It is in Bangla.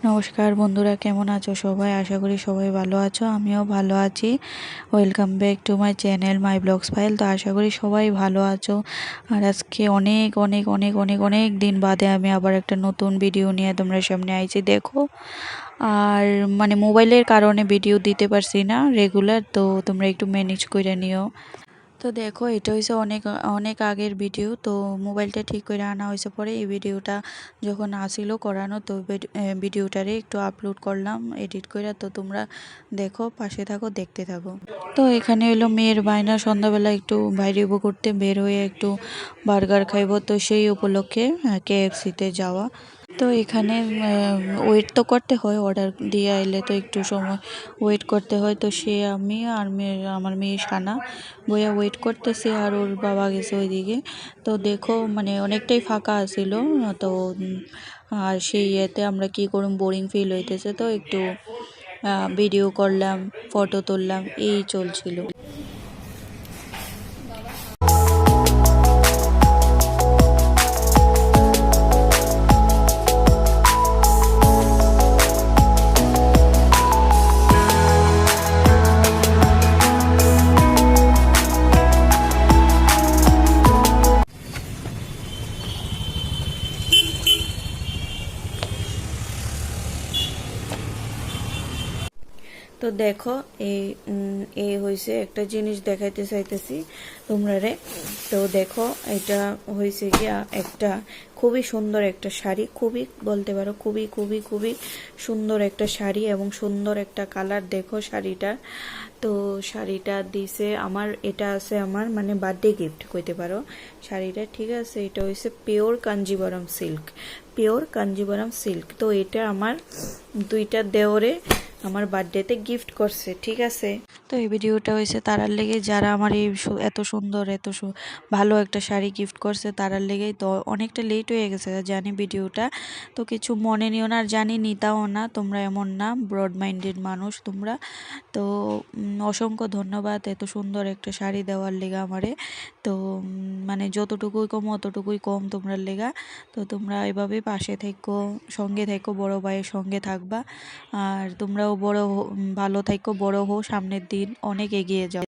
নমস্কার বন্ধুরা, কেমন আছো সবাই? আশা করি সবাই ভালো আছো, আমিও ভালো আছি। Welcome back to my channel my blogs file. তো আশা করি সবাই ভালো আছো। আর আজকে অনেক অনেক অনেক অনেক অনেক দিন বাদে আমি আবার একটা নতুন ভিডিও নিয়ে তোমরা সামনে আইছি, দেখো। আর মোবাইলের কারণে ভিডিও দিতে পারছি না রেগুলার, তো তোমরা একটু ম্যানেজ করে নিও। তো দেখো, এটা হয়েছে অনেক অনেক আগের ভিডিও। তো মোবাইলটা ঠিক করে আনা হয়েছে পরে এই ভিডিওটা যখন আসিল করানো, তো ভিডিওটারে একটু আপলোড করলাম এডিট করে। তো তোমরা দেখো, পাশে থাকো, দেখতে থাকো। তো এখানে হলো মেয়ের বায়না, সন্ধ্যাবেলা একটু বাইরে ঘুরতে বের হয়ে একটু বার্গার খাইব, তো সেই উপলক্ষে KFC-তে যাওয়া। তো এখানে ওয়েট তো করতে হয়, অর্ডার দিয়ে আইলে তো একটু সময় ওয়েট করতে হয়। তো আমি আর আমার মেয়ে সানা বইয়া ওয়েট করতেছি, আর ওর বাবা গেছে ওইদিকে। তো দেখো, অনেকটাই ফাঁকা আছিল। তো আর সেই ইয়েতে আমরা কি করুম, বোরিং ফিল হইতেছে, তো একটু ভিডিও করলাম, ফটো তুললাম, এই চলছিল। তো দেখো, এই এই হয়েছে একটা জিনিস দেখাইতে চাইতেছি তোমরা রে। তো দেখো, এটা হয়েছে গিয়া একটা খুবই সুন্দর একটা শাড়ি, খুবই বলতে পারো খুবই খুবই খুবই সুন্দর একটা শাড়ি এবং সুন্দর একটা কালার। দেখো শাড়িটা, তো শাড়িটা দিছে আমার, এটা আছে আমার বার্থডে গিফট কইতে পারো শাড়িটা, ঠিক আছে। এটা হয়েছে pure Kanjeevaram silk, pure Kanjeevaram silk. তো এটা আমার দুইটা দেওরে আমার বার্থডেতে গিফট করছে, ঠিক আছে। তো এই ভিডিওটা হয়েছে তারার লেগে, যারা আমার এই এত সুন্দর ভালো একটা শাড়ি গিফট করছে তারার লেগেই। তো অনেকটা লেট হয়ে গেছে জানি ভিডিওটা, তো কিছু মনে নিও না, আর জানি নিতাও না, তোমরা এমন না, ব্রড মাইন্ডেড মানুষ তোমরা। তো অসংখ্য ধন্যবাদ এত সুন্দর একটা শাড়ি দেওয়ার লেগা আমারে। তো যতটুকুই কম অতটুকুই কম তোমরার লেগা। তো তোমরা এভাবে পাশে থেকো, সঙ্গে থেকো, বড় ভাইয়ের সঙ্গে থাকবা। আর তোমরাও ভালো থাকো, বড় হও, সামনের দিন অনেক এগিয়ে যাও।